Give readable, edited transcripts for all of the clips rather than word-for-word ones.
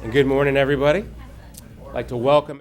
And good morning, everybody. I'd like to welcome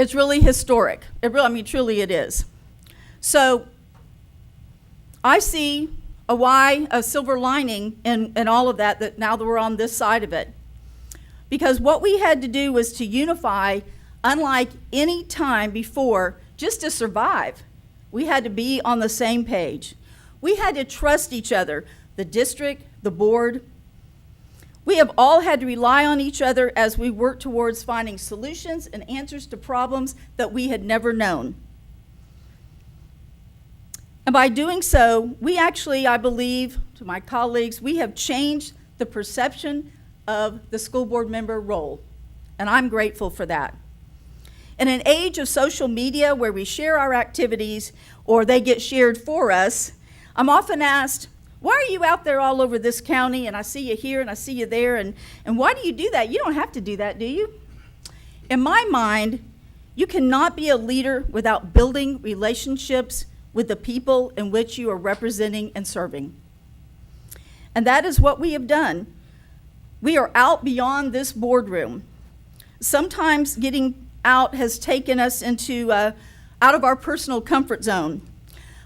It's really historic. Truly it is. So I see a silver lining in all of that now that we're on this side of it. Because what we had to do was to unify, unlike any time before, just to survive. We had to be on the same page. We had to trust each other, the district, the board. We have all had to rely on each other as we work towards finding solutions and answers to problems that we had never known. And by doing so, we actually, I believe, to my colleagues, we have changed the perception of the school board member role. And I'm grateful for that. In an age of social media where we share our activities or they get shared for us, I'm often asked, why are you out there all over this county, and I see you here and I see you there, and why do you do that? You don't have to do that, do you? In my mind, you cannot be a leader without building relationships with the people in which you are representing and serving. And that is what we have done. We are out beyond this boardroom. Sometimes getting out has taken us into out of our personal comfort zone.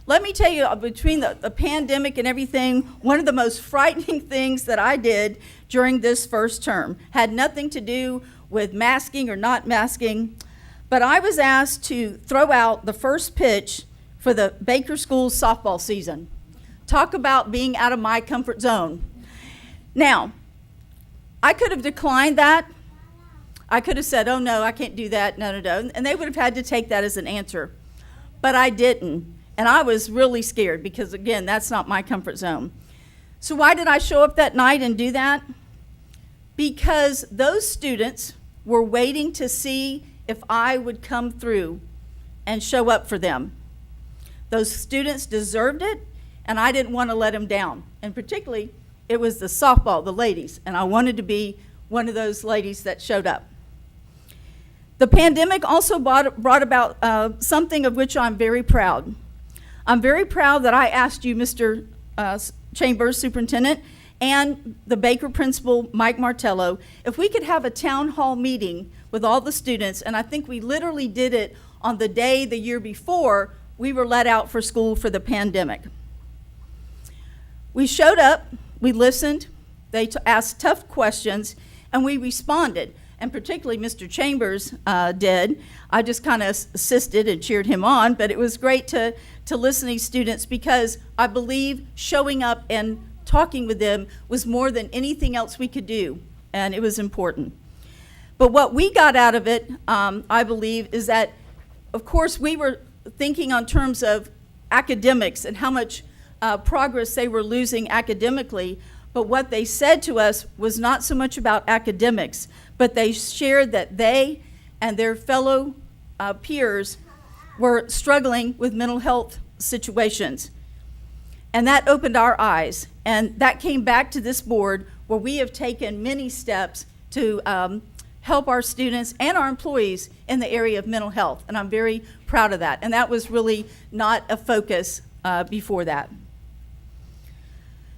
Let me tell you, between the pandemic and everything, one of the most frightening things that I did during this first term had nothing to do with masking or not masking, but I was asked to throw out the first pitch for the Baker Schools softball season. Talk about being out of my comfort zone. Now, I could have declined that. I could have said, oh no, I can't do that, no. And they would have had to take that as an answer. But I didn't. And I was really scared because, again, that's not my comfort zone. So why did I show up that night and do that? Because those students were waiting to see if I would come through and show up for them. Those students deserved it, and I didn't want to let them down. And particularly, it was the softball, the ladies, and I wanted to be one of those ladies that showed up. The pandemic also brought about something of which I'm very proud. I'm very proud that I asked you, Mr. Chambers, Superintendent, and the Baker Principal, Mike Martello, if we could have a town hall meeting with all the students, and I think we literally did it on the day the year before we were let out for school for the pandemic. We showed up, we listened, they asked tough questions, and we responded. And particularly Mr. Chambers did. I just kind of assisted and cheered him on, but it was great to listen to these students because I believe showing up and talking with them was more than anything else we could do, and it was important. But what we got out of it, I believe, is that, of course, we were thinking on terms of academics and how much progress they were losing academically, but what they said to us was not so much about academics, but they shared that they and their fellow peers were struggling with mental health situations. And that opened our eyes. And that came back to this board where we have taken many steps to help our students and our employees in the area of mental health. And I'm very proud of that. And that was really not a focus before that.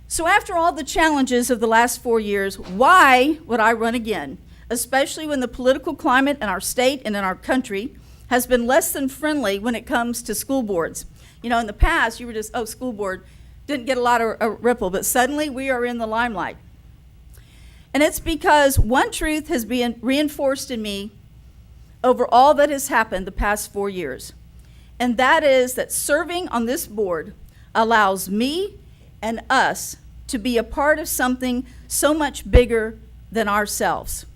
So after all the challenges of the last 4 years, why would I run again? Especially when the political climate in our state and in our country has been less than friendly when it comes to school boards. You know, in the past, you were just, school board, didn't get a lot of ripple, but suddenly we are in the limelight. And it's because one truth has been reinforced in me over all that has happened the past 4 years. And that is that serving on this board allows me and us to be a part of something so much bigger than ourselves.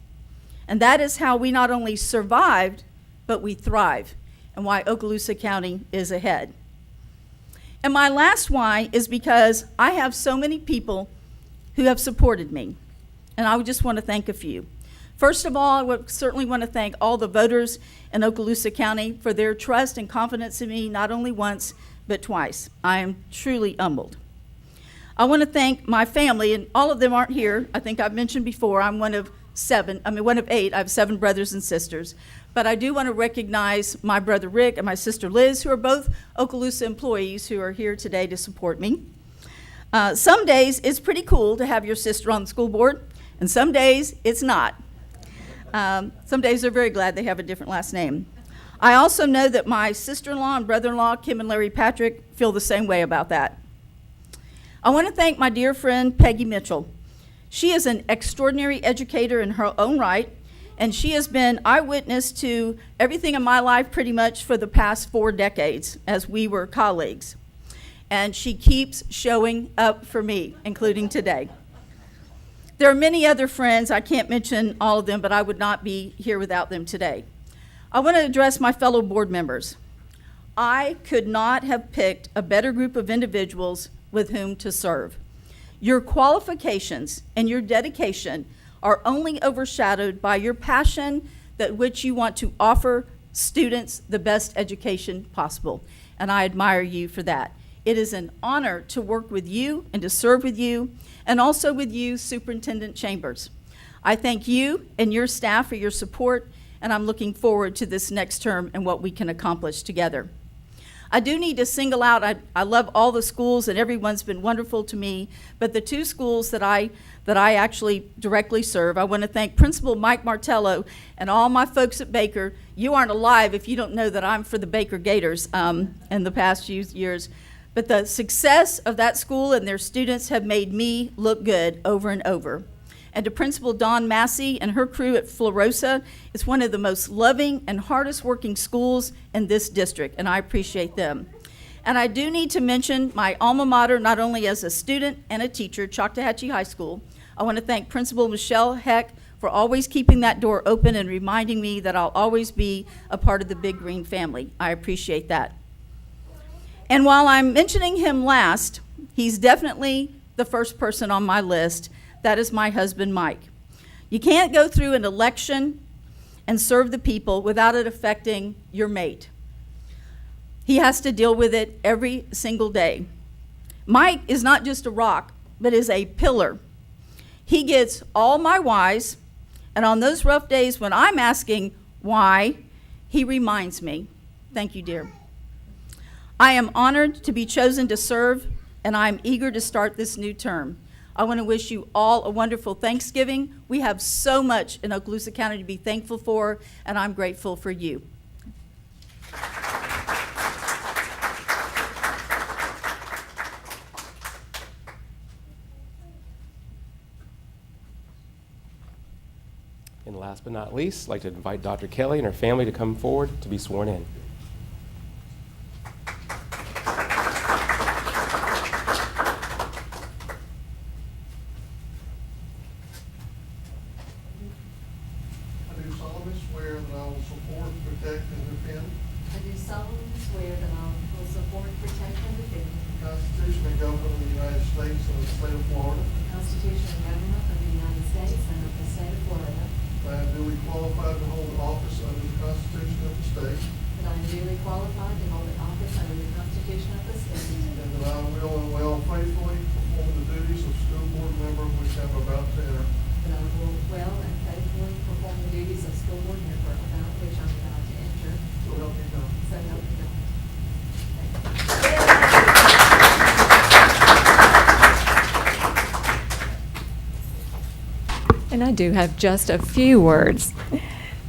And that is how we not only survived, but we thrive, and why Okaloosa County is ahead. And my last why is because I have so many people who have supported me, and I would just want to thank a few. First of all, I would certainly want to thank all the voters in Okaloosa County for their trust and confidence in me, not only once, but twice. I am truly humbled. I want to thank my family, and all of them aren't here. I think I've mentioned before, I'm one of 8. I have 7 brothers and sisters. But I do want to recognize my brother Rick and my sister Liz, who are both Okaloosa employees who are here today to support me. Some days it's pretty cool to have your sister on the school board, and some days it's not. Some days they're very glad they have a different last name. I also know that my sister-in-law and brother-in-law, Kim and Larry Patrick, feel the same way about that. I want to thank my dear friend Peggy Mitchell. She is an extraordinary educator in her own right, and she has been eyewitness to everything in my life pretty much for the past 4 decades as we were colleagues. And she keeps showing up for me, including today. There are many other friends, I can't mention all of them, but I would not be here without them today. I want to address my fellow board members. I could not have picked a better group of individuals with whom to serve. Your qualifications and your dedication are only overshadowed by your passion that which you want to offer students the best education possible, and I admire you for that. It is an honor to work with you and to serve with you, and also with you, Superintendent Chambers. I thank you and your staff for your support, and I'm looking forward to this next term and what we can accomplish together. I do need to single out, I love all the schools and everyone's been wonderful to me, but the 2 schools that I actually directly serve, I want to thank Principal Mike Martello and all my folks at Baker. You aren't alive if you don't know that I'm for the Baker Gators in the past few years. But the success of that school and their students have made me look good over and over. And to Principal Dawn Massey and her crew at Florosa, it's one of the most loving and hardest working schools in this district, and I appreciate them. And I do need to mention my alma mater, not only as a student and a teacher, Choctawhatchee High School. I want to thank Principal Michelle Heck for always keeping that door open and reminding me that I'll always be a part of the Big Green family. I appreciate that. And while I'm mentioning him last, he's definitely the first person on my list. That is my husband, Mike. You can't go through an election and serve the people without it affecting your mate. He has to deal with it every single day. Mike is not just a rock, but is a pillar. He gets all my whys, and on those rough days when I'm asking why, he reminds me. Thank you, dear. I am honored to be chosen to serve, and I'm eager to start this new term. I want to wish you all a wonderful Thanksgiving. We have so much in Okaloosa County to be thankful for, and I'm grateful for you. And last but not least, I'd like to invite Dr. Kelly and her family to come forward to be sworn in. I do solemnly swear that I will support, protect, and defend I do solemnly swear that I will support, protect, and defend the Constitution and government of the United States and of the state of Florida. the Constitution and government of the United States and of the state of Florida, That I am duly qualified to hold office under the Constitution of the state, that I am duly qualified to hold the office under the Constitution of the state, and that I will and will faithfully perform the duties of school board member which I am about to enter. that I will well and faithfully perform the duties of school board member about which I'm about to enter. So help me God. So help me God. Thank you. And I do have just a few words.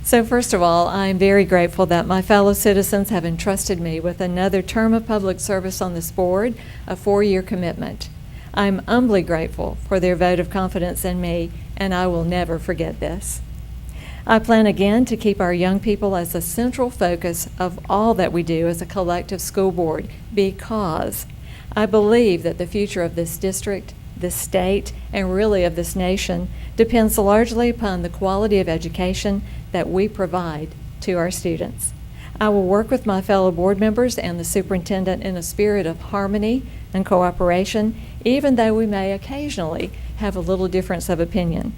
So first of all, I'm very grateful that my fellow citizens have entrusted me with another term of public service on this board, a 4-year commitment. I'm humbly grateful for their vote of confidence in me, and I will never forget this. I plan again to keep our young people as a central focus of all that we do as a collective school board, because I believe that the future of this district, this state, and really of this nation depends largely upon the quality of education that we provide to our students. I will work with my fellow board members and the superintendent in a spirit of harmony and cooperation, even though we may occasionally have a little difference of opinion.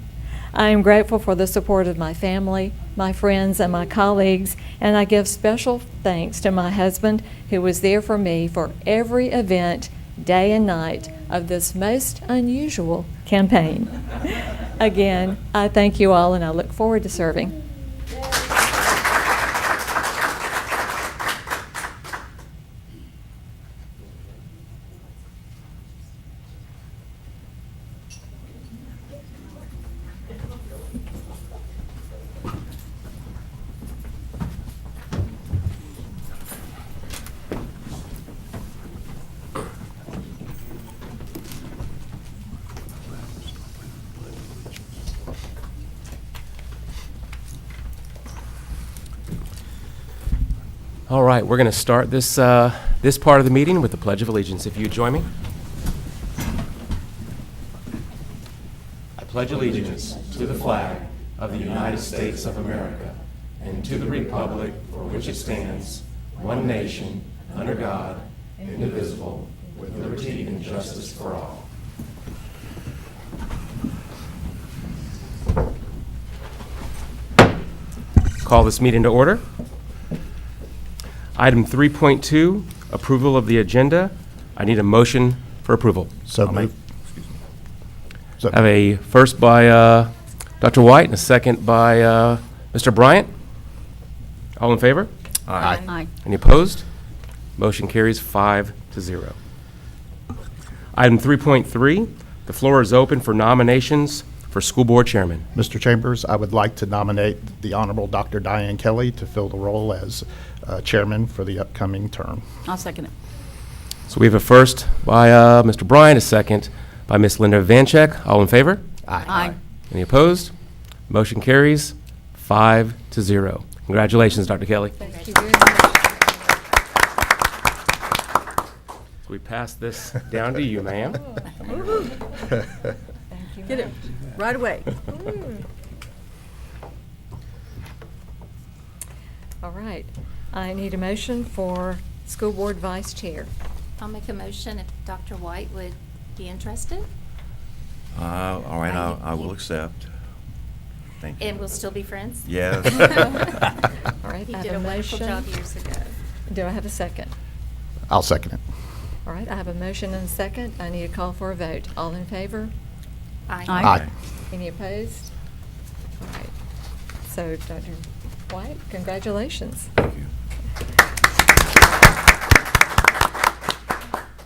I am grateful for the support of my family, my friends, and my colleagues, and I give special thanks to my husband, who was there for me for every event, day and night, of this most unusual campaign. Again, I thank you all, and I look forward to serving. All right, we're going to start this part of the meeting with the Pledge of Allegiance. If you would join me. I pledge allegiance to the flag of the United States of America and to the republic for which it stands, one nation, under God, indivisible, with liberty and justice for all. Call this meeting to order. Item 3.2, approval of the agenda. I need a motion for approval. So I'll make- moved. So- I have a first by Dr. White and a second by Mr. Bryant. All in favor? Aye. Aye. Any opposed? Motion carries 5-0. Item 3.3, the floor is open for nominations for school board chairman. Mr. Chambers, I would like to nominate the Honorable Dr. Diane Kelly to fill the role as chairman for the upcoming term. I'll second it. So we have a first by Mr. Bryant, a second by Ms. Linda Vancheck. All in favor? Aye. Any opposed? Motion carries 5-0. Congratulations, Dr. Kelly. Thank you very much. So we pass this down to you, ma'am. Thank you. Get it right away. All right. I need a motion for school board vice chair. I'll make a motion if Dr. White would be interested, All right, I will accept. Thank you. and we'll still be friends. Yes. All right, He I did have a a wonderful motion. job years ago. Do I have a second? I'll second it. All right, I have a motion and a second. I need a call for a vote. All in favor? Aye. Aye. Any opposed? All right. So, Dr. White, congratulations. Thank you.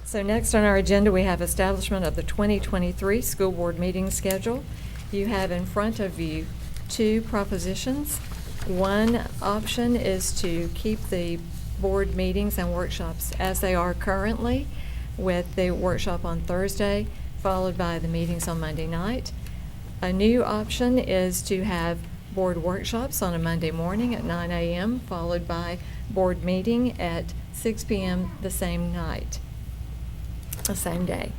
So next on our agenda, we have establishment of the 2023 school board meeting schedule. You have in front of you two propositions. One option is to keep the board meetings and workshops as they are currently, with the workshop on Thursday, followed by the meetings on Monday night. A new option is to have board workshops on a Monday morning at 9 a.m., followed by board meeting at 6 p.m. the same night, the same day.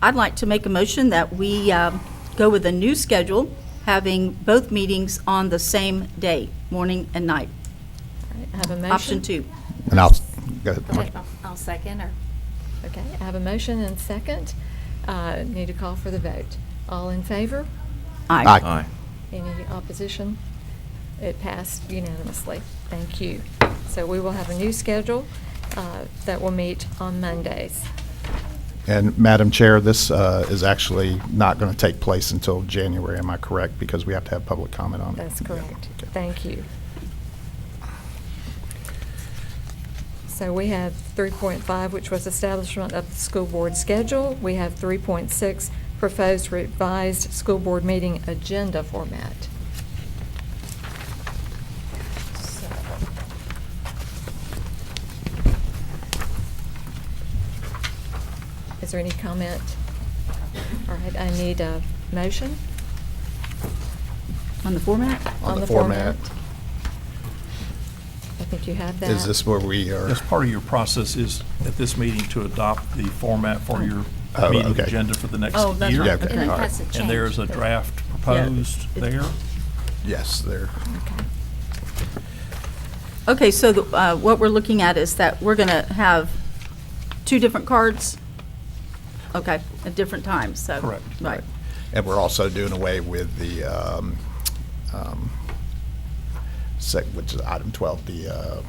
I'd like to make a motion that we go with a new schedule, having both meetings on the same day, morning and night. All right, I have a motion. Option 2. And I'll, go ahead. Okay, I'll second, or, Okay, I have a motion and second. Need a call for the vote. All in favor? Aye. Aye. Any opposition? It passed unanimously. Thank you. So we will have a new schedule that will meet on Mondays. And Madam Chair, this is actually not going to take place until January, am I correct? Because we have to have public comment on it. That's Yeah, correct. okay. Thank you. So we have 3.5, which was establishment of the school board schedule. We have 3.6, proposed revised school board meeting agenda format. So, is there any comment? All right, I need a motion On the format? on the format. I think you have that. Is this where we are? As part of your process is, at this meeting, to adopt the format for your Oh, meeting okay. agenda for the next Oh, that's year. right. Yeah, okay. Okay. and it all right. hasn't changed. And there's a draft Yeah, proposed it's- there. Yes, there. Okay. Okay, so what we're looking at is that we're going to have two different cards, okay, at different times, so. Correct. Right. And we're also doing away with the, which is item 12, the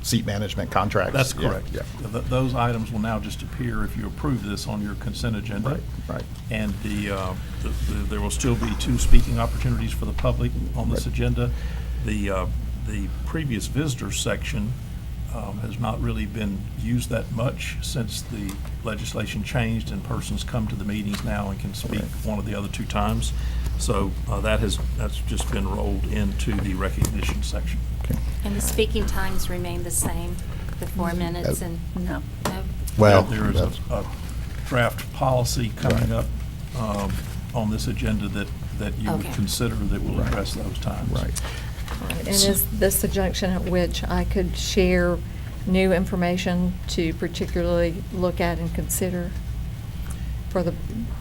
seat management contracts. That's Yeah, correct. Yeah, Those items will now just appear if you approve this on your consent agenda. right, right. And there will still be two speaking opportunities for the public on this Right. agenda. The previous visitor section has not really been used that much since the legislation changed and persons come to the meetings now and can speak one of the other two times. So that's just been rolled into the recognition section. Okay. And the speaking times remain the same, the 4 minutes and, No. no? Well, There is that's- a draft policy coming Right. up on this agenda that you would Okay. consider that will Right. address those times. Right. All right, and is this the junction at which I could share new information to particularly look at and consider for the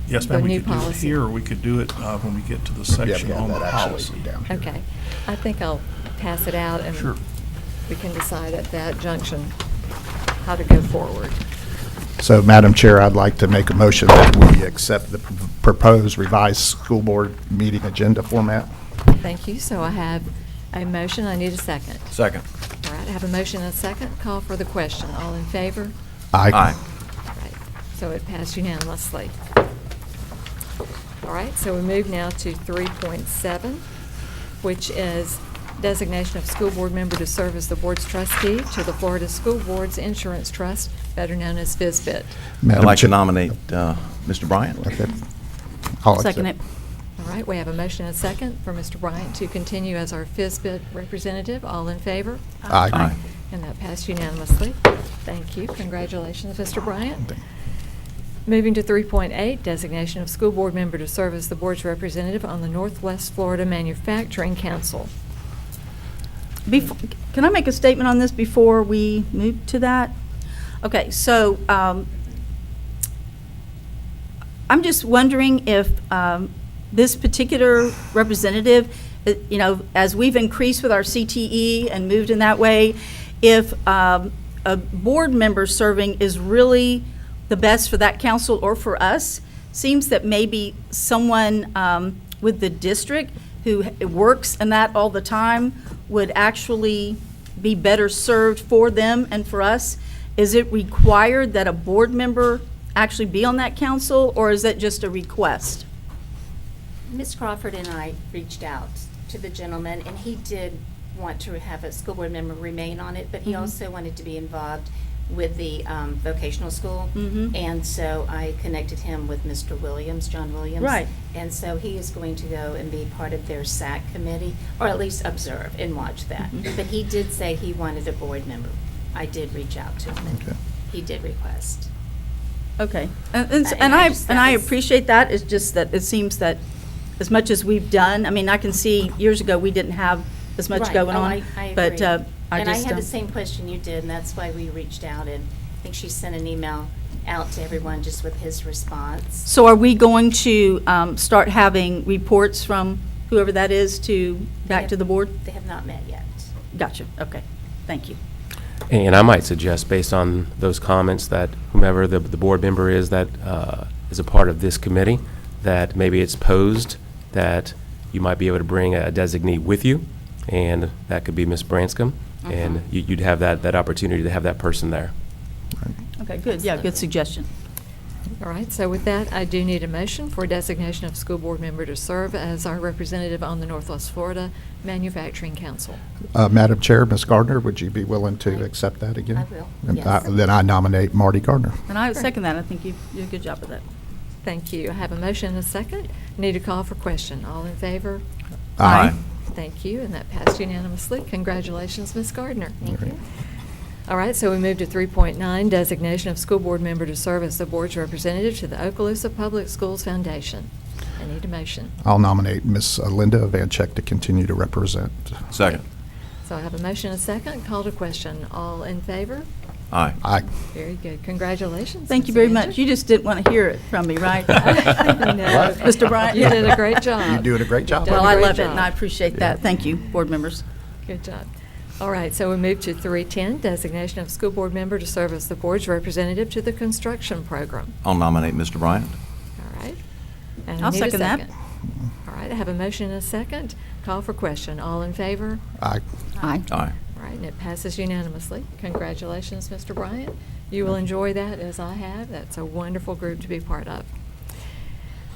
Yes, the ma'am, we new could do it policy? here, or we could do it when we get to the Yeah, we section have on the that actually policy. down here. Okay. I think I'll pass it out and Sure. we can decide at that junction how to go forward. So, Madam Chair, I'd like to make a motion that we accept the proposed revised school board meeting agenda format. Thank you. So I have a motion. I need a second. Second. All right, I have a motion and a second. Call for the question. All in favor? Aye. All right, so it passed unanimously. All right, so we move now to 3.7, which is designation of school board member to serve as the board's trustee to the Florida School Boards Insurance Trust, better known as FSBIT. I'd Madam like to Chair- nominate Mr. Bryant. Okay. I'll Second it. accept. All right, we have a motion and a second for Mr. Bryant to continue as our FSBIT representative. All in favor? Aye. Aye. And that passed unanimously. Thank you. Congratulations, Mr. Bryant. Moving to 3.8, designation of school board member to serve as the board's representative on the Northwest Florida Manufacturing Council. Can I make a statement on this before we move to that? Okay, so I'm just wondering if this particular representative, as we've increased with our CTE and moved in that way, if a board member serving is really the best for that council or for us. Seems that maybe someone with the district who works in that all the time would actually be better served for them and for us. Is it required that a board member actually be on that council, or is that just a request? Ms. Crawford and I reached out to the gentleman, and he did want to have a school board member remain on it, but he Mhm. also wanted to be involved with the vocational school. Mhm. And so I connected him with Mr. Williams, John Williams. Right. And so he is going to go and be part of their SAC committee, or at least observe and watch that. Mhm. But he did say he wanted a board member. I did reach out to him, Okay. and he did request. Okay, and And I I, just- and that I was- appreciate that, it's just that it seems that as much as we've done, I mean, I can see years ago, we didn't have as much Right. going Oh, on. I But agree. I And I just, had the same question you did, and that's why we reached out, and I think she sent an email out to everyone just with his response. So are we going to start having reports from whoever that is back to the board? They have not met yet. Gotcha, okay, thank you. And I might suggest, based on those comments, that whomever the board member is that is a part of this committee, that maybe it's posed that you might be able to bring a designee with you, and that could be Ms. Branscombe, and you'd have that opportunity to have that person there. Okay, good, yeah, good suggestion. All right, so with that, I do need a motion for designation of school board member to serve as our representative on the Northwest Florida Manufacturing Council. Madam Chair, Ms. Gardner, would you be willing to accept that again? I will, And yes. Then I nominate Marty Gardner. And I second that, I think you did a good job with that. Thank you. I have a motion and a second. Need a call for question. All in favor? Aye. Thank you, and that passed unanimously. Congratulations, Ms. Gardner. Thank you. All right, so we move to 3.9, designation of school board member to serve as the board's representative to the Okaloosa Public Schools Foundation. I need a motion. I'll nominate Ms. Linda Vancheck to continue to represent. Second. So I have a motion and a second. Call to question. All in favor? Aye. Aye. Very good. Congratulations. Thank you Ms. very Manger. much. You just didn't want to hear it from me, right? I know. Mr. Bryant? You did a great job. You're doing a great job. Done a Well, I great love it, and job. I appreciate that. Thank you, board members. Good job. All right, so we move to 3.10, designation of school board member to serve as the board's representative to the construction program. I'll nominate Mr. Bryant. All right. And I I'll need a second that. All right, I have a motion and a second. Call for question. All in favor? Aye. Aye. Aye. All right, and it passes unanimously. Congratulations, Mr. Bryant. You will enjoy that as I have. That's a wonderful group to be part of.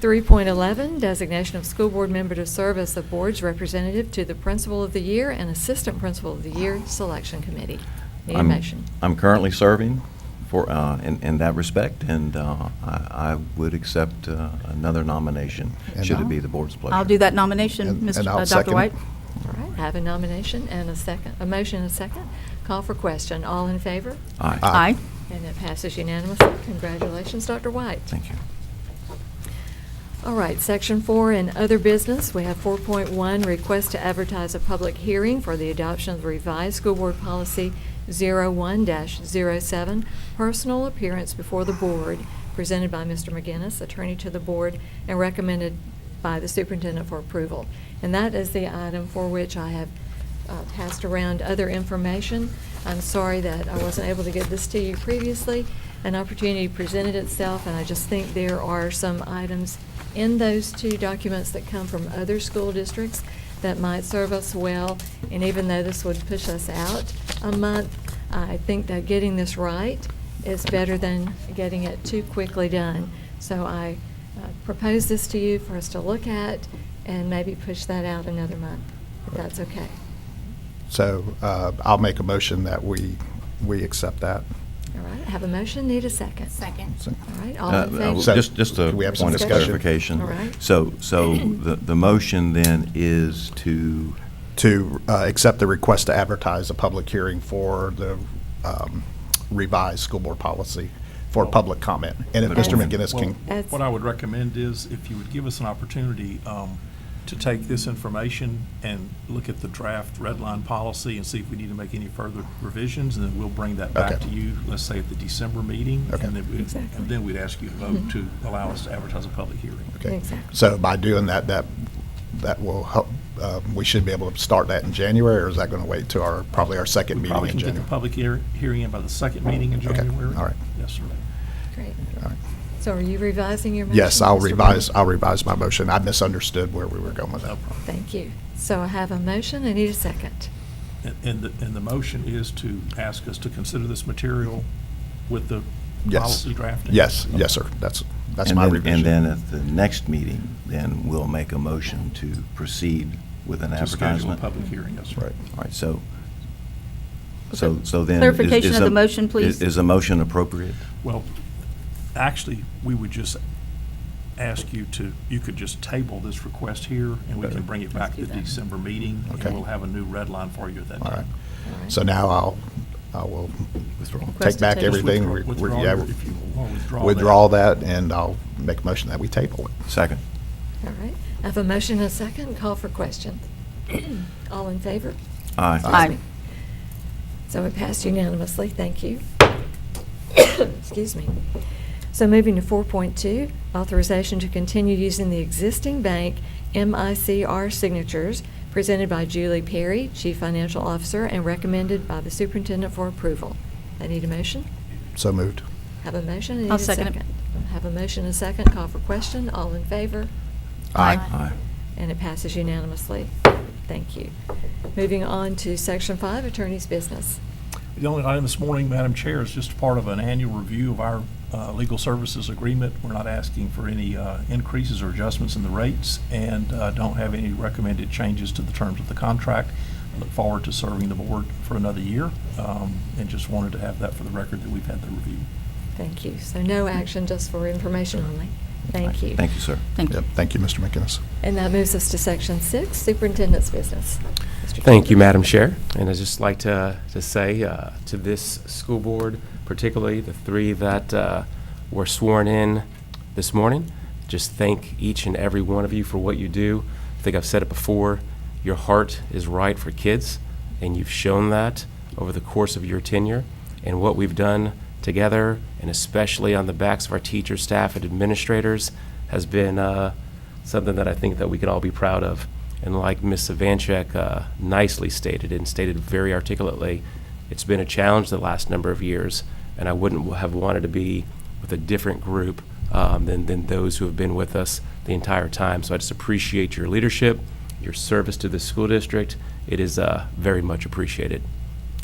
3.11, designation of school board member to serve as the board's representative to the Principal of the Year and Assistant Principal of the Year Selection Committee. Need a I'm- motion. I'm currently serving for, in that respect, and I would accept another nomination, And should I'll- it be the board's pleasure. I'll do that nomination, And Mr. I'll Dr. second it. White. All right, I have a nomination and a second, a motion and a second. Call for question. All in favor? Aye. Aye. And it passes unanimously. Congratulations, Dr. White. Thank you. All right, Section 4 in other business, we have 4.1, request to advertise a public hearing for the adoption of the revised School Board Policy 01-07, personal appearance before the board, presented by Mr. McGinnis, attorney to the board, and recommended by the superintendent for approval. And that is the item for which I have passed around other information. I'm sorry that I wasn't able to get this to you previously. An opportunity presented itself, and I just think there are some items in those two documents that come from other school districts that might serve us well. And even though this would push us out a month, I think that getting this right is better than getting it too quickly done. So I propose this to you for us to look at and maybe push that out another month, if that's okay. So I'll make a motion that we accept that. All right, I have a motion, need a second. Second. So- All right, all in favor? So- Just a Can we have some point of discussion? clarification. All right. So the motion then is to, accept the request to advertise a public hearing for the revised school board policy for public comment. And if But- Mr. McGinnis Well, can, That's- what I would recommend is if you would give us an opportunity to take this information and look at the draft red line policy and see if we need to make any further revisions, and then we'll bring that back Okay. to you, let's say at the December meeting. Okay. And Exactly. and then we'd ask you to vote to allow us to advertise a public hearing. okay. Exactly. So by doing that will help, we should be able to start that in January, or is that going to wait to probably our second We meeting probably in can get the January? public hearing in by the second meeting in Okay, January. all right. Yes, sir. Great. All right. So are you revising your motion? Yes, I'll Mr. revise, Bowman? I'll revise my motion. I misunderstood where we were going with that. Thank you. So I have a motion, I need a second. And the motion is to ask us to consider this material with the Yes. policy drafting? Yes, yes, sir. That's and my then, revision. and then at the next meeting, then we'll make a motion to proceed with an To schedule a advertisement. public hearing, yes, sir. Right. All right, so then. Clarification of the motion, please. Is a motion appropriate? Well, actually, we would just ask you to, you could just table this request here, and we can bring it back to the December meeting, and Okay. we'll have a new red line for you at that All right. time. All right. So now I will Request take to back table. everything. Withdraw Yeah, if you want to withdraw that. withdraw that, and I'll make a motion that we table it. Second. All right, I have a motion and a second, call for question. All in favor? Aye. Aye. So it passed unanimously, thank you. Excuse me. So moving to 4.2, authorization to continue using the existing bank MICR signatures presented by Julie Perry, Chief Financial Officer, and recommended by the Superintendent for approval. I need a motion? So moved. Have a motion, I need I'll a second second. it. Have a motion and a second, call for question, all in favor? Aye. Aye. And it passes unanimously. Thank you. Moving on to Section 5, Attorney's Business. The only item this morning, Madam Chair, is just part of an annual review of our legal services agreement. We're not asking for any increases or adjustments in the rates, and don't have any recommended changes to the terms of the contract. I look forward to serving the board for another year, and just wanted to have that for the record that we've had the review. Thank you. So no action, just for information only. Thank you. Thank you, sir. Thank you. Yep, thank you, Mr. McInnes. And that moves us to Section 6, Superintendent's Business. Mr. Thank you, Kennedy. Madam Chair. And I'd just like to say to this school board, particularly the three that were sworn in this morning, just thank each and every one of you for what you do. I think I've said it before, your heart is right for kids, and you've shown that over the course of your tenure. And what we've done together, and especially on the backs of our teachers, staff, and administrators, has been something that I think that we could all be proud of. And like Ms. Savanchek nicely stated, and stated very articulately, it's been a challenge the last number of years, and I wouldn't have wanted to be with a different group than those who have been with us the entire time. So I just appreciate your leadership, your service to the school district. It is very much appreciated.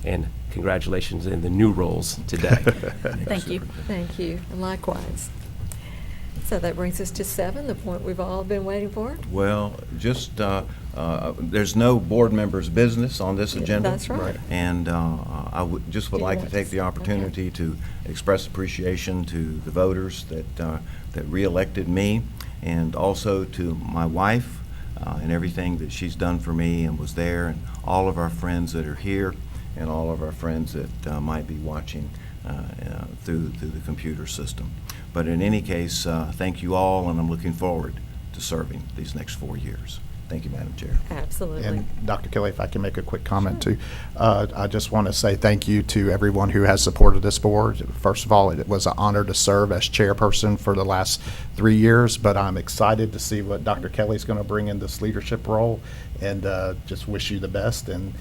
And congratulations in the new roles today. Thank you. Thank you. Likewise. So that brings us to 7, the point we've all been waiting for. Well, just, there's no board members' business on this agenda. That's right. And I would Do you like to want take to- the opportunity to express appreciation to the voters that re-elected me, and also to my wife and everything that she's done for me and was there, and all of our friends that are here, and all of our friends that might be watching through the computer system. But in any case, thank you all, and I'm looking forward to serving these next 4 years. Thank you, Madam Chair. Absolutely. And Dr. Kelly, if I can make a quick comment too. I just want to say thank you to everyone who has supported this board. First of all, it was an honor to serve as chairperson for the last 3 years, but I'm excited to see what Dr. Kelly's going to bring in this leadership role, and just wish you the best. And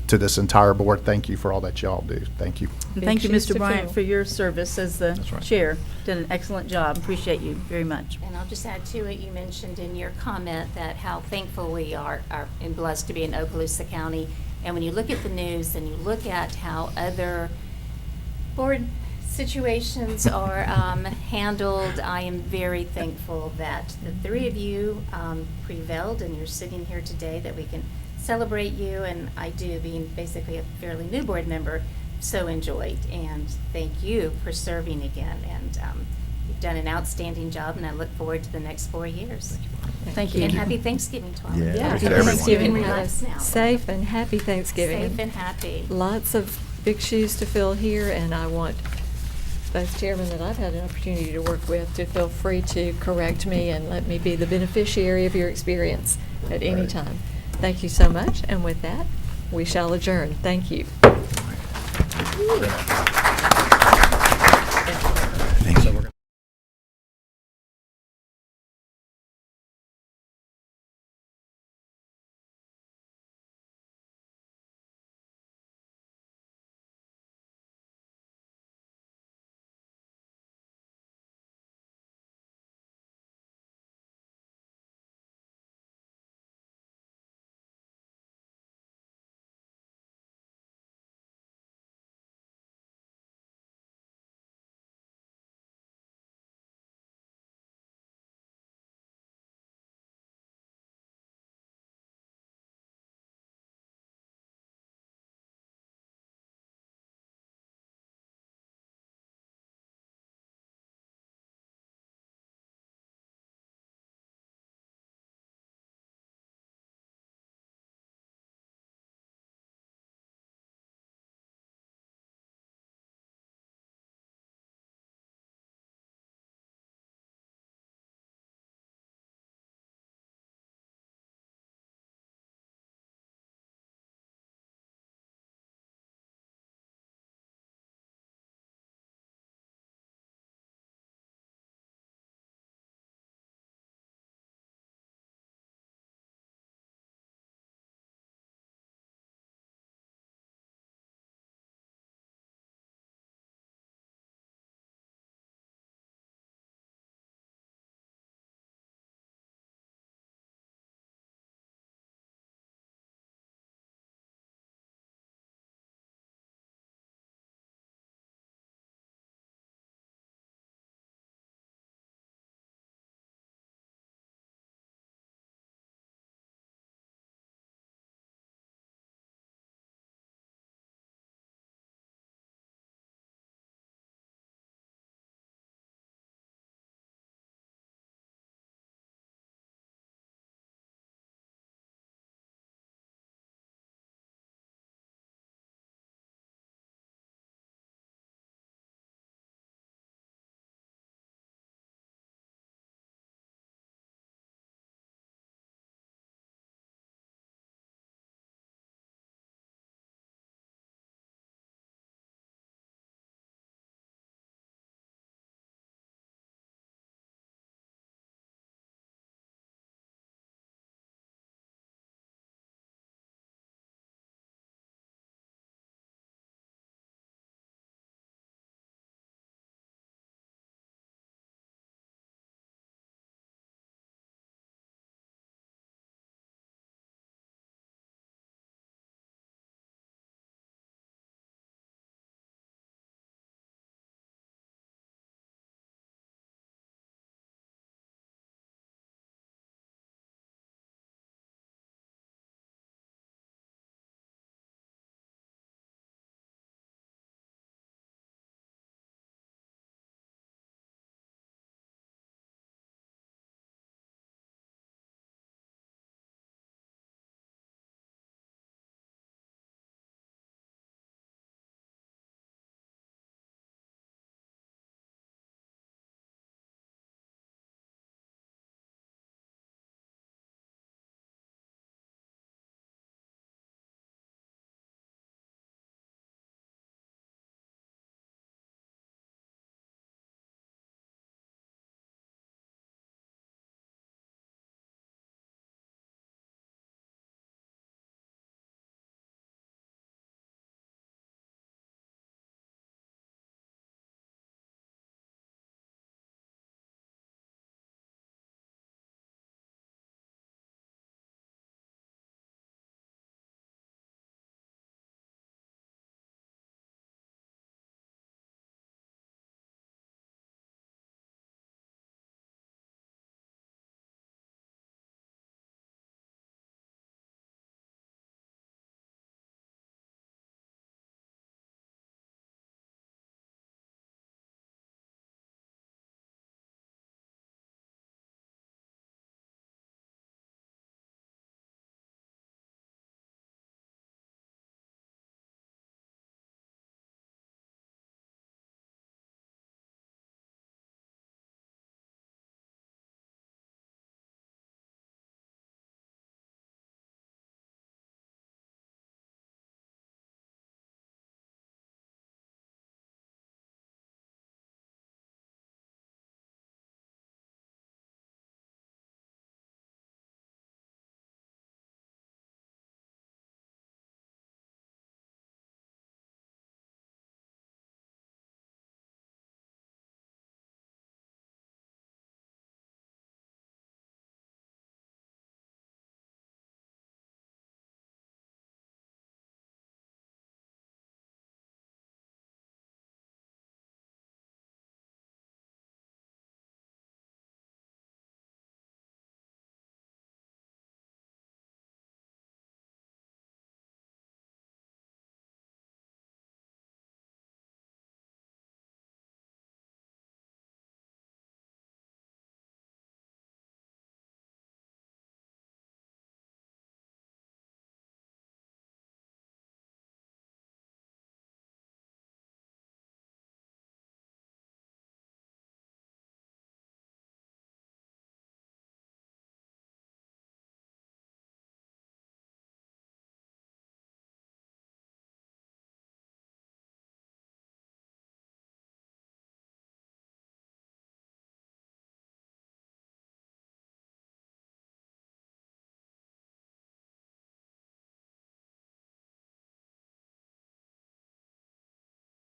to this entire board, thank you for all that y'all do. Thank you. And Big thank you, shoes Mr. to Bryant, fill. for your service as the That's right. chair. Did an excellent job. Appreciate you very much. And I'll just add to it, you mentioned in your comment that how thankful we are and blessed to be in Okaloosa County. And when you look at the news and you look at how other board situations are handled, I am very thankful that the three of you prevailed and you're sitting here today, that we can celebrate you. And I do, being basically a fairly new board member, so enjoyed. And thank you for serving again. And you've done an outstanding job, and I look forward to the next 4 years. Thank you. And happy Thanksgiving to all of you. Yeah, Yeah, Happy happy everyone. Thanksgiving. Relax now. Safe and happy Thanksgiving. Safe and happy. Lots of big shoes to fill here, and I want both chairmen that I've had an opportunity to work with to feel free to correct me and let me be the beneficiary of your experience at any Right. time. Thank you so much, and with that, we shall adjourn. Thank you.